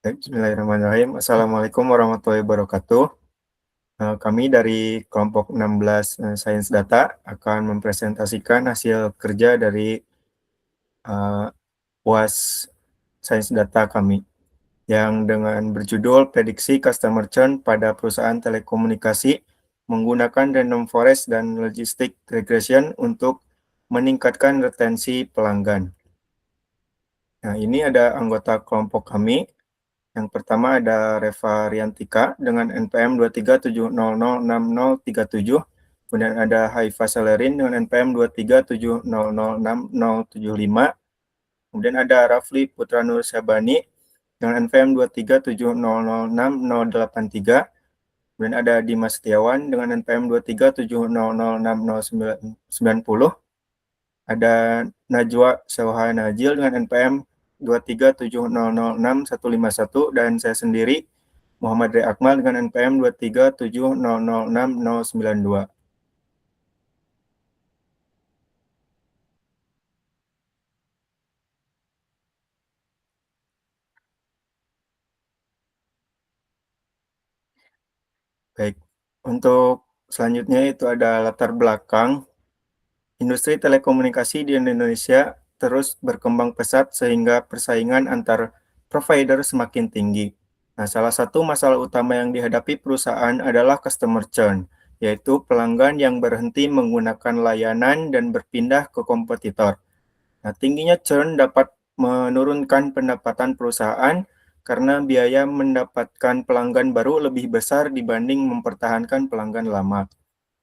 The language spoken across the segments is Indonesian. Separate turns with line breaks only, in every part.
Bismillahirrahmanirrahim. Assalamualaikum warahmatullahi wabarakatuh. Kami dari kelompok 16 Sains Data akan mempresentasikan hasil kerja dari uh, UAS Sains Data kami yang dengan berjudul Prediksi Customer Churn pada Perusahaan Telekomunikasi menggunakan Random Forest dan Logistic Regression untuk meningkatkan retensi pelanggan. Nah, ini ada anggota kelompok kami. Yang pertama ada Reva Riantika dengan NPM 237006037. Kemudian ada Haifa Salerin dengan NPM 237006075. Kemudian ada Rafli Putra Nur Syabani dengan NPM 237006083. Kemudian ada Dimas Setiawan dengan NPM 23700609090. Ada Najwa Sewha Najil dengan NPM 237006151 dan saya sendiri Muhammad Ray Akmal dengan NPM 237006092. Baik, untuk selanjutnya itu ada latar belakang. Industri telekomunikasi di Indonesia terus berkembang pesat sehingga persaingan antar provider semakin tinggi. Nah, salah satu masalah utama yang dihadapi perusahaan adalah customer churn, yaitu pelanggan yang berhenti menggunakan layanan dan berpindah ke kompetitor. Nah, tingginya churn dapat menurunkan pendapatan perusahaan karena biaya mendapatkan pelanggan baru lebih besar dibanding mempertahankan pelanggan lama.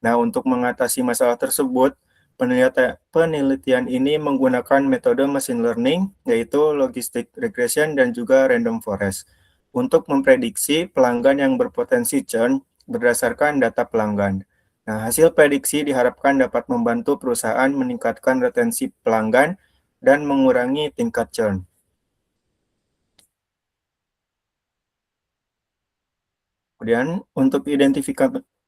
Nah, untuk mengatasi masalah tersebut, penelitian ini menggunakan metode machine learning, yaitu logistic regression dan juga random forest, untuk memprediksi pelanggan yang berpotensi churn berdasarkan data pelanggan. Nah, hasil prediksi diharapkan dapat membantu perusahaan meningkatkan retensi pelanggan dan mengurangi tingkat churn. Kemudian untuk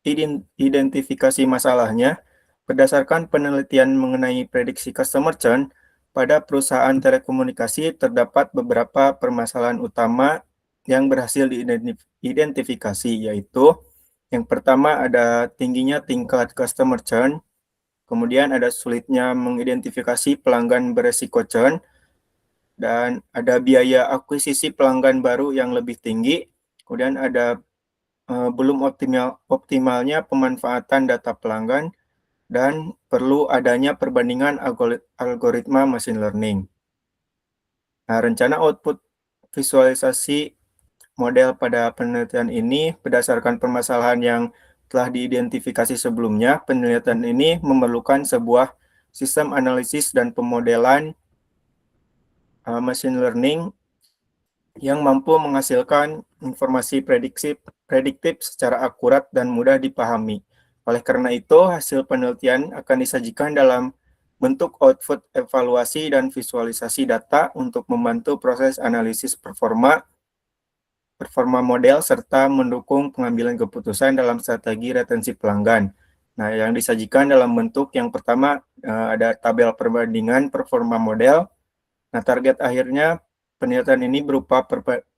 identifikasi masalahnya, berdasarkan penelitian mengenai prediksi customer churn, pada perusahaan telekomunikasi terdapat beberapa permasalahan utama yang berhasil diidentifikasi, yaitu yang pertama ada tingginya tingkat customer churn, kemudian ada sulitnya mengidentifikasi pelanggan beresiko churn, dan ada biaya akuisisi pelanggan baru yang lebih tinggi, kemudian ada belum optimalnya pemanfaatan data pelanggan, dan perlu adanya perbandingan algoritma machine learning. Nah, rencana output visualisasi model pada penelitian ini berdasarkan permasalahan yang telah diidentifikasi sebelumnya. Penelitian ini memerlukan sebuah sistem analisis dan pemodelan machine learning yang mampu menghasilkan informasi prediktif secara akurat dan mudah dipahami. Oleh karena itu, hasil penelitian akan disajikan dalam bentuk output evaluasi dan visualisasi data untuk membantu proses analisis performa model serta mendukung pengambilan keputusan dalam strategi retensi pelanggan. Nah, yang disajikan dalam bentuk yang pertama ada tabel perbandingan performa model. Nah, target akhirnya penelitian ini berupa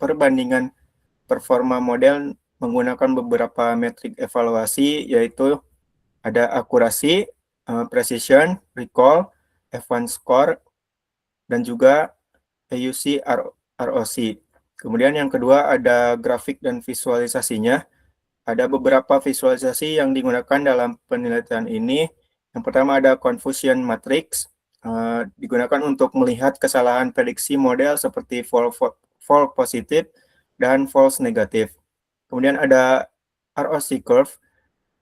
perbandingan performa model menggunakan beberapa metrik evaluasi, yaitu ada akurasi, precision, recall, F1 score, dan juga AUC ROC. Kemudian yang kedua ada grafik dan visualisasinya. Ada beberapa visualisasi yang digunakan dalam penelitian ini. Yang pertama ada confusion matrix, digunakan untuk melihat kesalahan prediksi model seperti false positif dan false negatif. Kemudian ada ROC curve,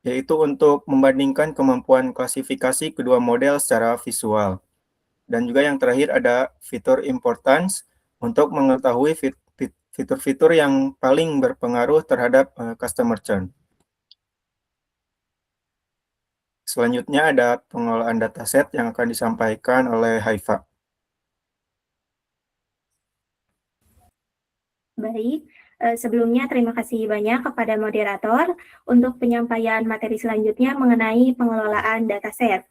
yaitu untuk membandingkan kemampuan klasifikasi kedua model secara visual. Dan juga yang terakhir ada fitur importance untuk mengetahui fitur-fitur yang paling berpengaruh terhadap customer churn. Selanjutnya ada pengolahan dataset yang akan disampaikan oleh Haifa.
Baik, sebelumnya terima kasih banyak kepada moderator untuk penyampaian materi selanjutnya mengenai pengelolaan dataset.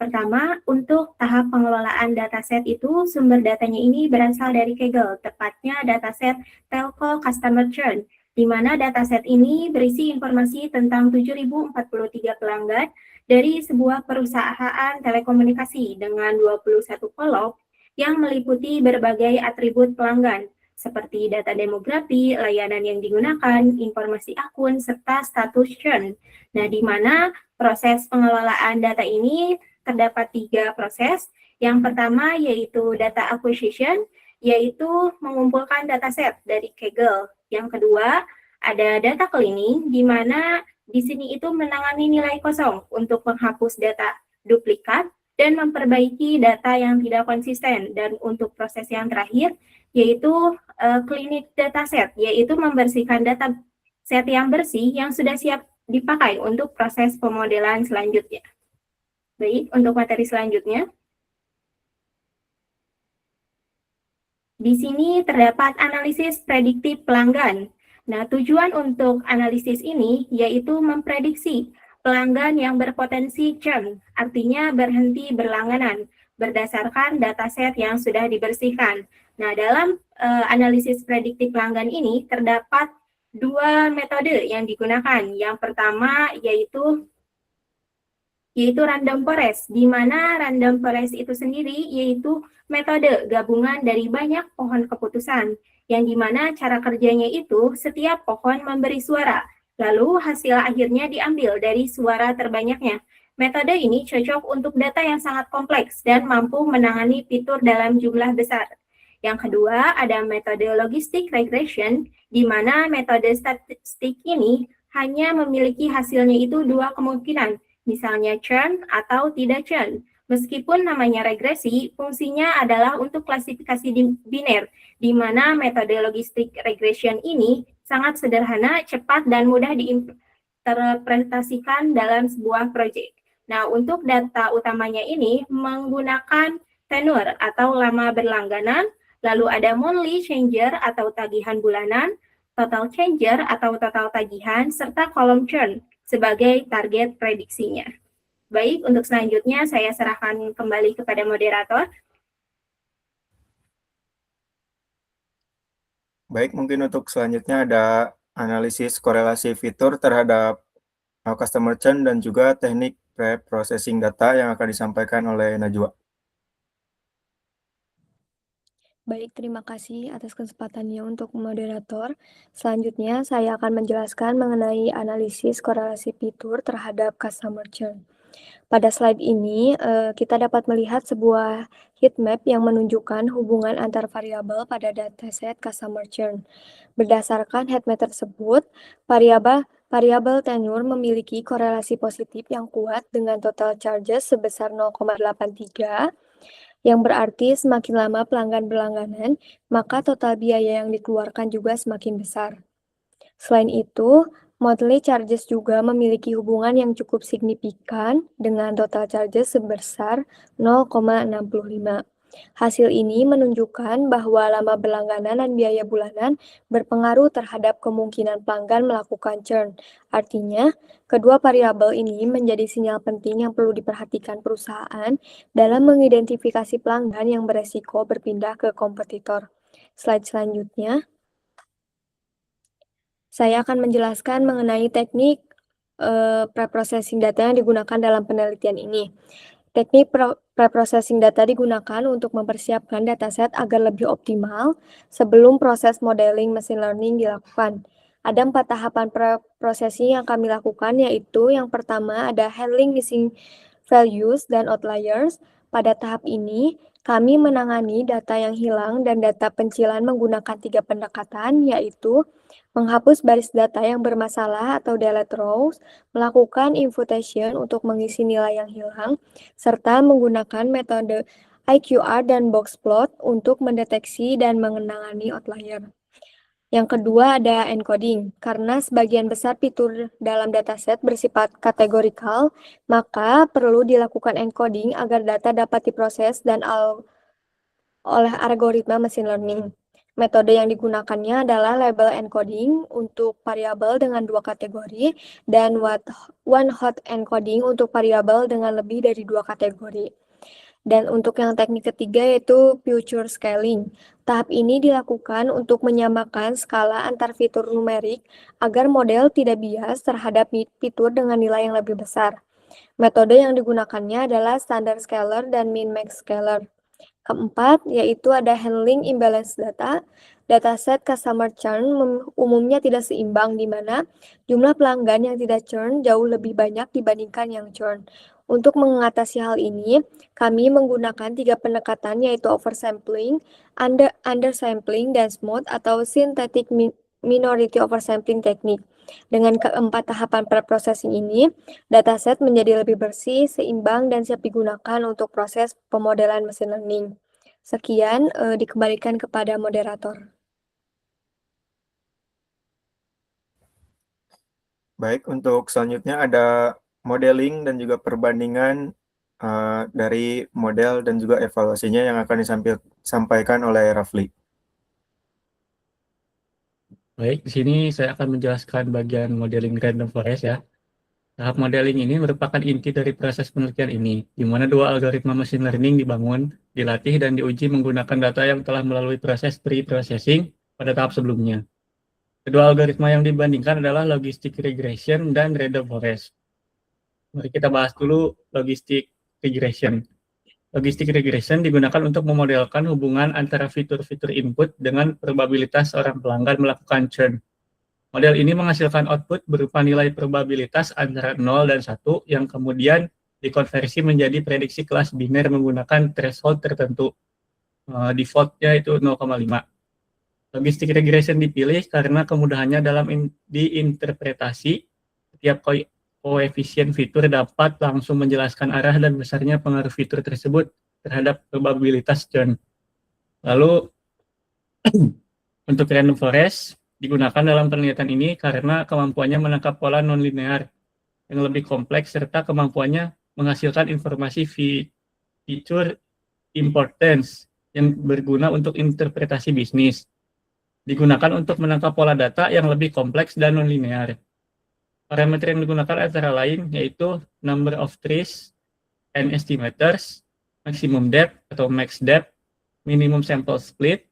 Pertama, untuk tahap pengelolaan dataset itu, sumber datanya ini berasal dari Kaggle, tepatnya dataset Telco Customer Churn, di mana dataset ini berisi informasi tentang 7.043 pelanggan dari sebuah perusahaan telekomunikasi dengan 21 kolom yang meliputi berbagai atribut pelanggan, seperti data demografi, layanan yang digunakan, informasi akun, serta status churn. Nah, di mana proses pengelolaan data ini terdapat 3 proses. Yang pertama yaitu data acquisition, yaitu mengumpulkan dataset dari Kaggle. Yang kedua, ada data cleaning, di mana di sini itu menangani nilai kosong untuk menghapus data duplikat dan memperbaiki data yang tidak konsisten. Dan untuk proses yang terakhir, yaitu cleaning dataset, yaitu membersihkan data set yang bersih yang sudah siap dipakai untuk proses pemodelan selanjutnya. Baik, untuk materi selanjutnya. Di sini terdapat analisis prediktif pelanggan. Nah, tujuan untuk analisis ini yaitu memprediksi pelanggan yang berpotensi churn, artinya berhenti berlangganan, berdasarkan dataset yang sudah dibersihkan. Nah, dalam analisis prediktif pelanggan ini terdapat 2 metode yang digunakan. Yang pertama yaitu random forest, di mana random forest itu sendiri yaitu metode gabungan dari banyak pohon keputusan, yang dimana cara kerjanya itu setiap pohon memberi suara, lalu hasil akhirnya diambil dari suara terbanyaknya. Metode ini cocok untuk data yang sangat kompleks dan mampu menangani fitur dalam jumlah besar. Yang kedua, ada metode logistic regression, di mana metode statistik ini hanya memiliki hasilnya itu 2 kemungkinan, misalnya churn atau tidak churn. Meskipun namanya regresi, fungsinya adalah untuk klasifikasi biner, di mana metode logistic regression ini sangat sederhana, cepat, dan mudah diinterpretasikan dalam sebuah proyek. Nah, untuk data utamanya ini menggunakan tenure atau lama berlangganan, lalu ada monthly changer atau tagihan bulanan, total changer atau total tagihan, serta kolom churn sebagai target prediksinya. Baik, untuk selanjutnya saya serahkan kembali kepada moderator.
Baik, mungkin untuk selanjutnya ada analisis korelasi fitur terhadap customer churn dan juga teknik pre-processing data yang akan disampaikan oleh Najwa.
Baik, terima kasih atas kesempatannya untuk moderator. Selanjutnya, saya akan menjelaskan mengenai analisis korelasi fitur terhadap customer churn. Pada slide ini, kita dapat melihat sebuah heat map yang menunjukkan hubungan antar variabel pada dataset customer churn. Berdasarkan heat map tersebut, variabel tenure memiliki korelasi positif yang kuat dengan total charges sebesar 0,83, yang berarti semakin lama pelanggan berlangganan, maka total biaya yang dikeluarkan juga semakin besar. Selain itu, monthly charges juga memiliki hubungan yang cukup signifikan dengan total charges sebesar 0,65. Hasil ini menunjukkan bahwa lama berlangganan dan biaya bulanan berpengaruh terhadap kemungkinan pelanggan melakukan churn. Artinya, kedua variabel ini menjadi sinyal penting yang perlu diperhatikan perusahaan dalam mengidentifikasi pelanggan yang beresiko berpindah ke kompetitor. Slide selanjutnya. Saya akan menjelaskan mengenai teknik pre-processing data yang digunakan dalam penelitian ini. Teknik pre-processing data digunakan untuk mempersiapkan dataset agar lebih optimal sebelum proses modeling machine learning dilakukan. Ada 4 tahapan pre-processing yang kami lakukan, yaitu yang pertama ada handling missing values dan outliers. Pada tahap ini, kami menangani data yang hilang dan data pencilan menggunakan 3 pendekatan, yaitu menghapus baris data yang bermasalah atau delete rows, melakukan imputation untuk mengisi nilai yang hilang, serta menggunakan metode IQR dan boxplot untuk mendeteksi dan mengenali outlier. Yang kedua ada encoding. Karena sebagian besar fitur dalam dataset bersifat kategorikal, maka perlu dilakukan encoding agar data dapat diproses dan oleh algoritma machine learning. Metode yang digunakannya adalah label encoding untuk variabel dengan 2 kategori dan one-hot encoding untuk variabel dengan lebih dari 2 kategori. Dan untuk yang teknik ketiga yaitu future scaling. Tahap ini dilakukan untuk menyamakan skala antar fitur numerik agar model tidak bias terhadap fitur dengan nilai yang lebih besar. Metode yang digunakannya adalah standard scaler dan min-max scaler. Keempat, yaitu ada handling imbalance data. Dataset customer churn umumnya tidak seimbang, di mana jumlah pelanggan yang tidak churn jauh lebih banyak dibandingkan yang churn. Untuk mengatasi hal ini, kami menggunakan 3 pendekatan, yaitu oversampling, undersampling, dan smooth atau synthetic minority oversampling technique. Dengan keempat tahapan preprocessing ini, dataset menjadi lebih bersih, seimbang, dan siap digunakan untuk proses pemodelan mesin learning. Sekian, dikembalikan kepada moderator.
Baik, untuk selanjutnya ada modeling dan juga perbandingan dari model dan juga evaluasinya yang akan disampaikan oleh Rafli.
Baik, di sini saya akan menjelaskan bagian modeling random forest ya. Tahap modeling ini merupakan inti dari proses penelitian ini, di mana 2 algoritma machine learning dibangun, dilatih, dan diuji menggunakan data yang telah melalui proses pre-processing pada tahap sebelumnya. Kedua algoritma yang dibandingkan adalah logistic regression dan random forest. Mari kita bahas dulu logistic regression. Logistic regression digunakan untuk memodelkan hubungan antara fitur-fitur input dengan probabilitas seorang pelanggan melakukan churn. Model ini menghasilkan output berupa nilai probabilitas antara 0 dan 1 yang kemudian dikonversi menjadi prediksi kelas biner menggunakan threshold tertentu. Defaultnya itu 0,5. Logistic regression dipilih karena kemudahannya dalam diinterpretasi. Setiap koefisien fitur dapat langsung menjelaskan arah dan besarnya pengaruh fitur tersebut terhadap probabilitas churn. Lalu untuk random forest digunakan dalam penelitian ini karena kemampuannya menangkap pola nonlinear yang lebih kompleks serta kemampuannya menghasilkan informasi feature importance yang berguna untuk interpretasi bisnis. Digunakan untuk menangkap pola data yang lebih kompleks dan nonlinear. Parameter yang digunakan antara lain yaitu number of trees and estimators, maximum depth atau max depth, minimum sample split,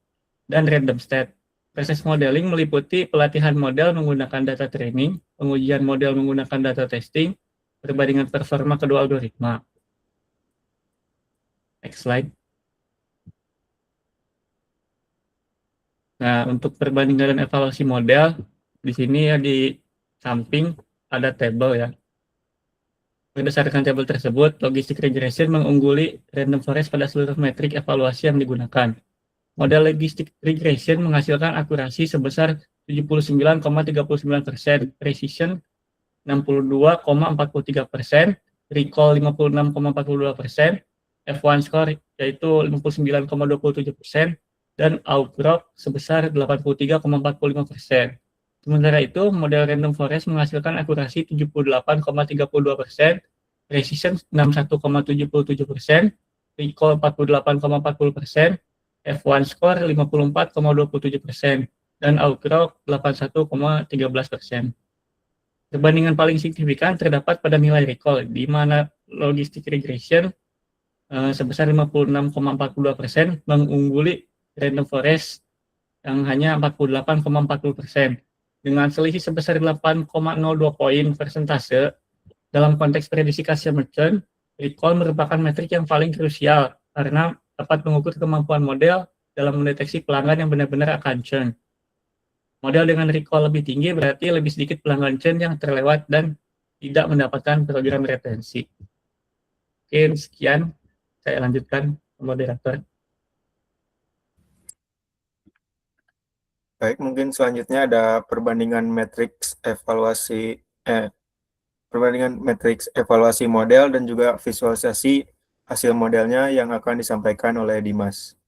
dan random state. Proses modeling meliputi pelatihan model menggunakan data training, pengujian model menggunakan data testing, perbandingan performa kedua algoritma. Next slide. Nah, untuk perbandingan dan evaluasi model, di sini ya di samping ada tabel ya. Berdasarkan tabel tersebut, logistic regression mengungguli random forest pada seluruh metrik evaluasi yang digunakan. Model logistic regression menghasilkan akurasi sebesar 79,39%, precision 62,43%, recall 56,42%, F1 score yaitu 59,27%, dan outcrop sebesar 83,45%. Sementara itu, model random forest menghasilkan akurasi 78,32%, precision 61,77%, recall 48,40%, F1 score 54,27%, dan outcrop 81,13%. Perbandingan paling signifikan terdapat pada nilai recall, di mana logistic regression sebesar 56,42% mengungguli random forest yang hanya 48,40%. Dengan selisih sebesar 8,02 poin persentase, dalam konteks prediksi customer churn, recall merupakan metrik yang paling krusial karena dapat mengukur kemampuan model dalam mendeteksi pelanggan yang benar-benar akan churn. Model dengan recall lebih tinggi berarti lebih sedikit pelanggan churn yang terlewat dan tidak mendapatkan program retensi. Oke, sekian. Saya lanjutkan, moderator.
Baik, mungkin selanjutnya ada perbandingan matriks evaluasi model dan juga visualisasi hasil modelnya yang akan disampaikan oleh Dimas.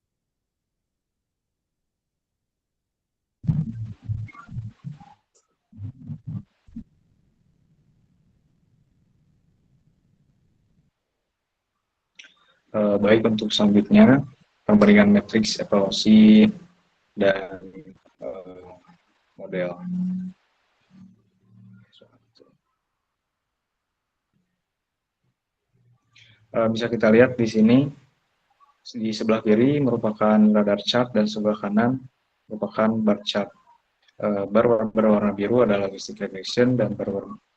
Baik, untuk selanjutnya perbandingan matriks evaluasi dan model. Bisa kita lihat di sini, di sebelah kiri merupakan radar chart dan sebelah kanan merupakan bar chart. Bar berwarna biru adalah logistic regression dan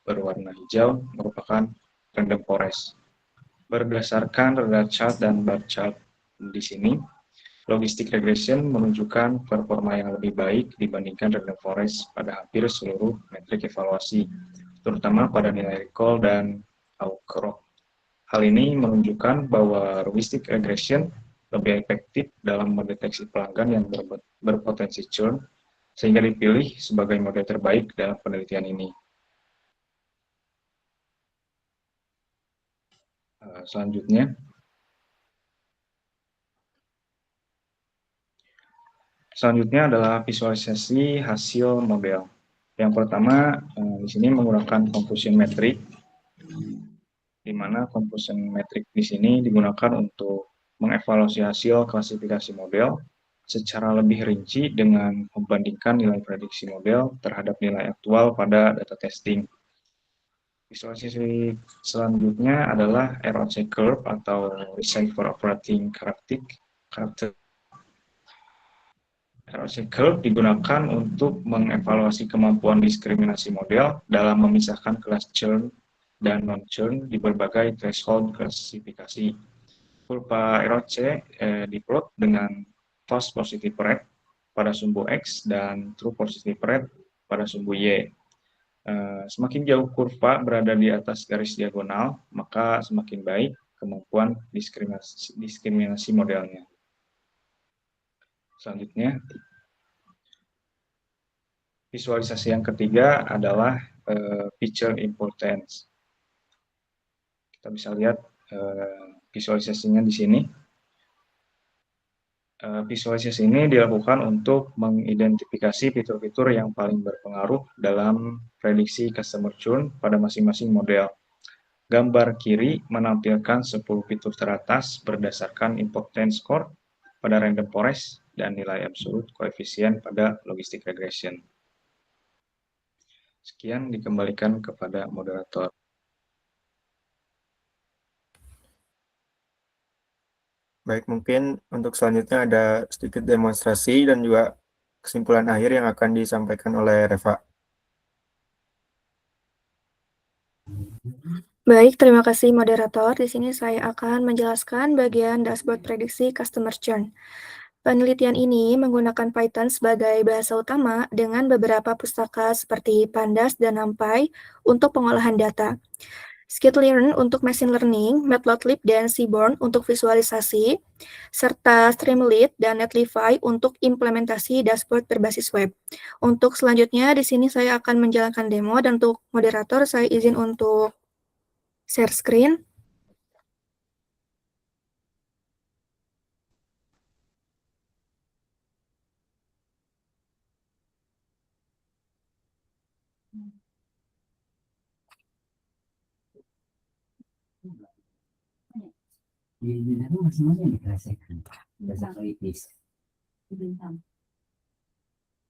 berwarna hijau merupakan random forest. Berdasarkan radar chart dan bar chart di sini, logistic regression menunjukkan performa yang lebih baik dibandingkan random forest pada hampir seluruh metrik evaluasi, terutama pada nilai recall dan outcrop. Hal ini menunjukkan bahwa logistic regression lebih efektif dalam mendeteksi pelanggan yang berpotensi churn, sehingga dipilih sebagai model terbaik dalam penelitian ini. Selanjutnya adalah visualisasi hasil model. Yang pertama, di sini menggunakan confusion metric, di mana confusion metric di sini digunakan untuk mengevaluasi hasil klasifikasi model secara lebih rinci dengan membandingkan nilai prediksi model terhadap nilai aktual pada data testing. Visualisasi selanjutnya adalah ROC curve atau Receiver Operating Character. ROC curve digunakan untuk mengevaluasi kemampuan diskriminasi model dalam memisahkan kelas churn dan non-churn di berbagai threshold klasifikasi. Kurva ROC diplot dengan false positive rate pada sumbu X dan true positive rate pada sumbu Y. Semakin jauh kurva berada di atas garis diagonal, maka semakin baik kemampuan diskriminasi modelnya. Selanjutnya, visualisasi yang ketiga adalah feature importance. Kita bisa lihat visualisasinya di sini. Visualisasi ini dilakukan untuk mengidentifikasi fitur-fitur yang paling berpengaruh dalam prediksi customer churn pada masing-masing model. Gambar kiri menampilkan 10 fitur teratas berdasarkan importance score pada random forest dan nilai absolute koefisien pada logistic regression. Sekian, dikembalikan kepada moderator.
Baik, mungkin untuk selanjutnya ada sedikit demonstrasi dan juga kesimpulan akhir yang akan disampaikan oleh Reva.
Baik, terima kasih moderator. Di sini saya akan menjelaskan bagian dashboard prediksi customer churn. Penelitian ini menggunakan Python sebagai bahasa utama dengan beberapa pustaka seperti Pandas dan NumPy untuk pengolahan data. Skitlearn untuk machine learning, Matplotlib dan Seaborn untuk visualisasi, serta Streamlit dan Netlify untuk implementasi dashboard berbasis web. Untuk selanjutnya, di sini saya akan menjalankan demo dan untuk moderator saya izin untuk share screen.
Di dalam masing-masing diselesaikan berdasarkan IPS.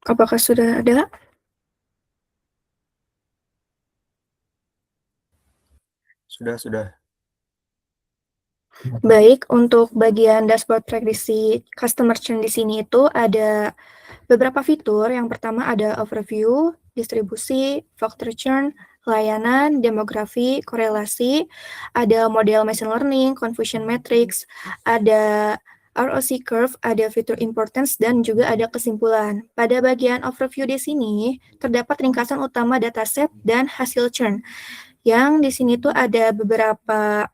Apakah sudah ada?
Sudah.
Baik, untuk bagian dashboard prediksi customer churn di sini itu ada beberapa fitur. Yang pertama ada overview, distribusi, factor churn, layanan, demografi, korelasi, ada model machine learning, confusion matrix, ada ROC curve, ada fitur importance, dan juga ada kesimpulan. Pada bagian overview di sini, terdapat ringkasan utama dataset dan hasil churn. Yang di sini tuh ada beberapa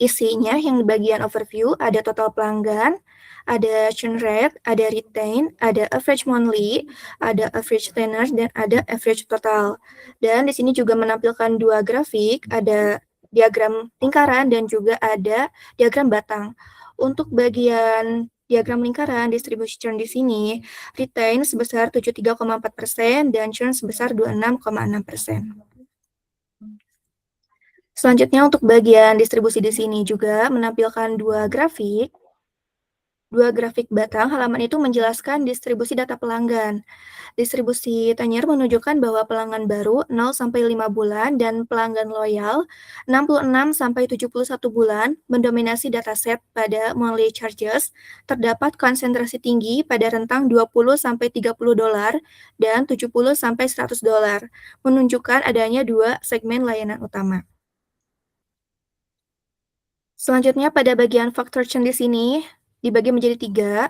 isinya. Yang di bagian overview ada total pelanggan, ada churn rate, ada retain, ada average monthly, ada average tenor, dan ada average total. Dan di sini juga menampilkan dua grafik, ada diagram lingkaran dan juga ada diagram batang. Untuk bagian diagram lingkaran, distribusi churn di sini, retain sebesar 73,4% dan churn sebesar 26,6%. Selanjutnya untuk bagian distribusi di sini juga menampilkan dua grafik. Dua grafik batang halaman itu menjelaskan distribusi data pelanggan. Distribusi tenure menunjukkan bahwa pelanggan baru 0 sampai 5 bulan dan pelanggan loyal 66 sampai 71 bulan mendominasi dataset pada monthly charges. Terdapat konsentrasi tinggi pada rentang 20 sampai 30 dolar dan 70 sampai 100 dolar, menunjukkan adanya dua segmen layanan utama. Selanjutnya pada bagian faktor churn di sini dibagi menjadi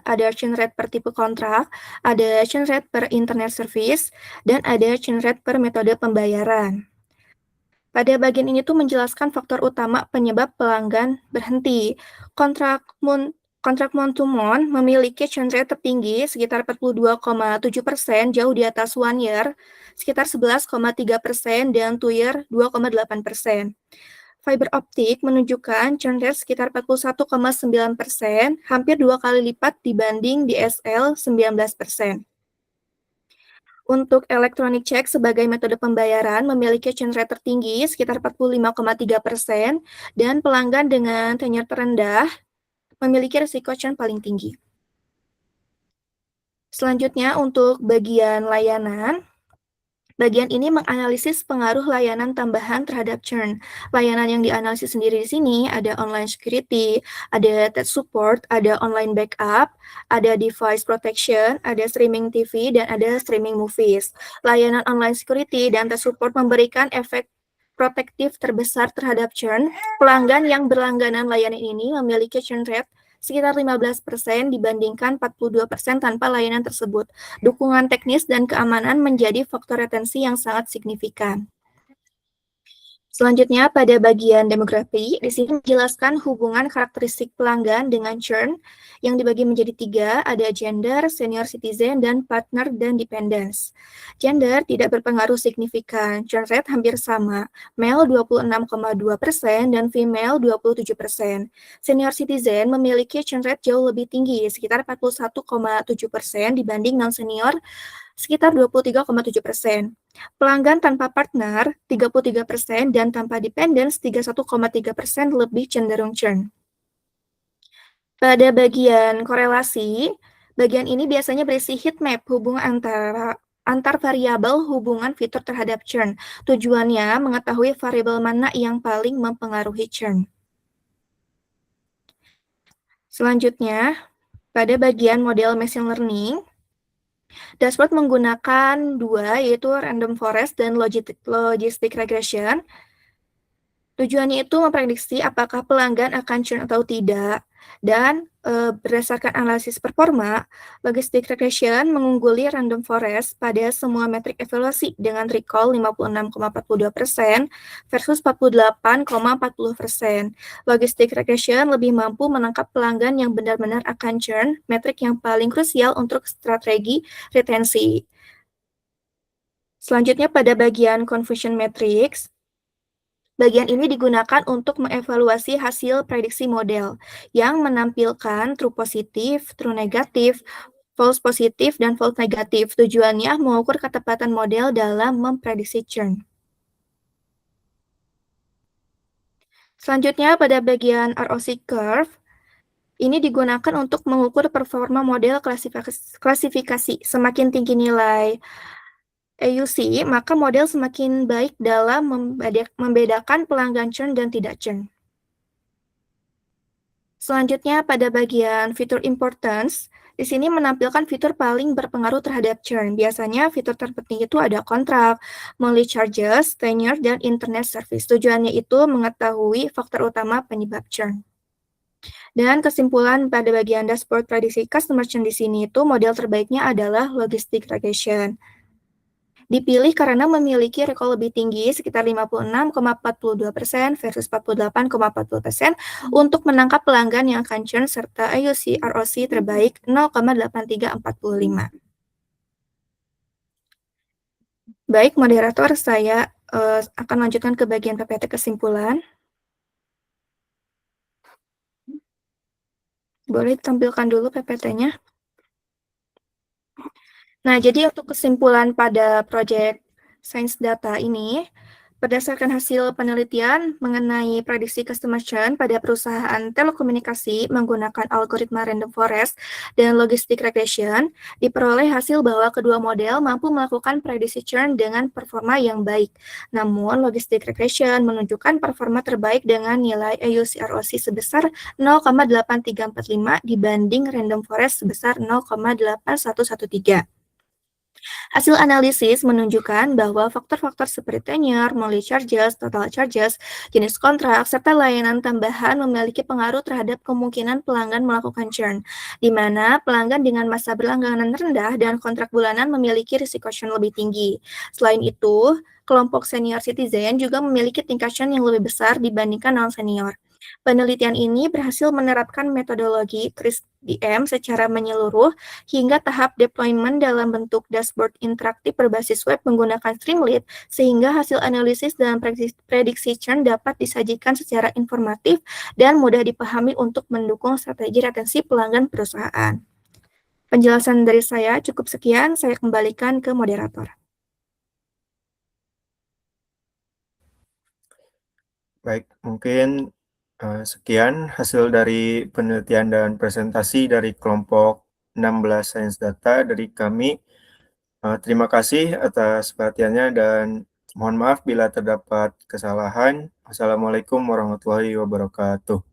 3, ada churn rate per tipe kontrak, ada churn rate per internet service, dan ada churn rate per metode pembayaran. Pada bagian ini tuh menjelaskan faktor utama penyebab pelanggan berhenti. Kontrak month to month memiliki churn rate tertinggi sekitar 42,7%, jauh di atas 1 year sekitar 11,3% dan 2 year 2,8%. Fiber optik menunjukkan churn rate sekitar 41,9%, hampir 2 kali lipat dibanding DSL 19%. Untuk electronic check sebagai metode pembayaran memiliki churn rate tertinggi sekitar 45,3% dan pelanggan dengan tenure terendah memiliki risiko churn paling tinggi. Selanjutnya untuk bagian layanan. Bagian ini menganalisis pengaruh layanan tambahan terhadap churn. Layanan yang dianalisis sendiri di sini ada online security, ada tech support, ada online backup, ada device protection, ada streaming TV, dan ada streaming movies. Layanan online security dan tech support memberikan efek protektif terbesar terhadap churn. Pelanggan yang berlangganan layanan ini memiliki churn rate sekitar 15% dibandingkan 42% tanpa layanan tersebut. Dukungan teknis dan keamanan menjadi faktor retensi yang sangat signifikan. Selanjutnya pada bagian demografi, di sini menjelaskan hubungan karakteristik pelanggan dengan churn yang dibagi menjadi 3, ada gender, senior citizen, dan partner dan dependence. Gender tidak berpengaruh signifikan, churn rate hampir sama, male 26,2% dan female 27%. Senior citizen memiliki churn rate jauh lebih tinggi, sekitar 41,7% dibanding non-senior sekitar 23,7%. Pelanggan tanpa partner 33% dan tanpa dependence 31,3% lebih cenderung churn. Pada bagian korelasi, bagian ini biasanya berisi heat map hubungan antar variabel hubungan fitur terhadap churn. Tujuannya mengetahui variabel mana yang paling mempengaruhi churn. Selanjutnya, pada bagian model machine learning, dashboard menggunakan 2, yaitu random forest dan logistic regression. Tujuannya itu memprediksi apakah pelanggan akan churn atau tidak. Dan berdasarkan analisis performa, logistic regression mengungguli random forest pada semua metrik evaluasi dengan recall 56,42% versus 48,40%. Logistic regression lebih mampu menangkap pelanggan yang benar-benar akan churn, metrik yang paling krusial untuk strategi retensi. Selanjutnya pada bagian confusion matrix, bagian ini digunakan untuk mengevaluasi hasil prediksi model yang menampilkan true positif, true negatif, false positif, dan false negatif. Tujuannya mengukur ketepatan model dalam memprediksi churn. Selanjutnya pada bagian ROC curve, ini digunakan untuk mengukur performa model klasifikasi. Semakin tinggi nilai AUC, maka model semakin baik dalam membedakan pelanggan churn dan tidak churn. Selanjutnya pada bagian fitur importance, di sini menampilkan fitur paling berpengaruh terhadap churn. Biasanya fitur terpenting itu ada kontrak, monthly charges, tenure, dan internet service. Tujuannya itu mengetahui faktor utama penyebab churn. Dan kesimpulan pada bagian dashboard prediksi customer churn di sini itu model terbaiknya adalah logistic regression. Dipilih karena memiliki recall lebih tinggi sekitar 56,42% versus 48,40% untuk menangkap pelanggan yang akan churn serta AUC ROC terbaik 0,8345. Baik, moderator, saya akan lanjutkan ke bagian PPT kesimpulan. Boleh ditampilkan dulu PPT-nya. Nah, jadi untuk kesimpulan pada project Science Data ini,
Berdasarkan hasil penelitian mengenai prediksi customer churn pada perusahaan telekomunikasi menggunakan algoritma random forest dan logistic regression, diperoleh hasil bahwa kedua model mampu melakukan prediksi churn dengan performa yang baik. Namun, logistic regression menunjukkan performa terbaik dengan nilai AUC/ROC sebesar 0,8345 dibanding random forest sebesar 0,8113. Hasil analisis menunjukkan bahwa faktor-faktor seperti tenure, monthly charges, total charges, jenis kontrak, serta layanan tambahan memiliki pengaruh terhadap kemungkinan pelanggan melakukan churn, di mana pelanggan dengan masa berlangganan rendah dan kontrak bulanan memiliki risiko churn lebih tinggi. Selain itu, kelompok senior citizen juga memiliki tingkat churn yang lebih besar dibandingkan non-senior. Penelitian ini berhasil menerapkan metodologi CRISP-DM secara menyeluruh hingga tahap deployment dalam bentuk dashboard interaktif berbasis web menggunakan Streamlit, sehingga hasil analisis dan prediksi churn dapat disajikan secara informatif dan mudah dipahami untuk mendukung strategi retensi pelanggan perusahaan. Penjelasan dari saya cukup sekian, saya kembalikan ke moderator.
Baik, mungkin sekian hasil dari penelitian dan presentasi dari kelompok 16 Sains Data dari kami. Terima kasih atas perhatiannya dan mohon maaf bila terdapat kesalahan. Wassalamualaikum warahmatullahi wabarakatuh.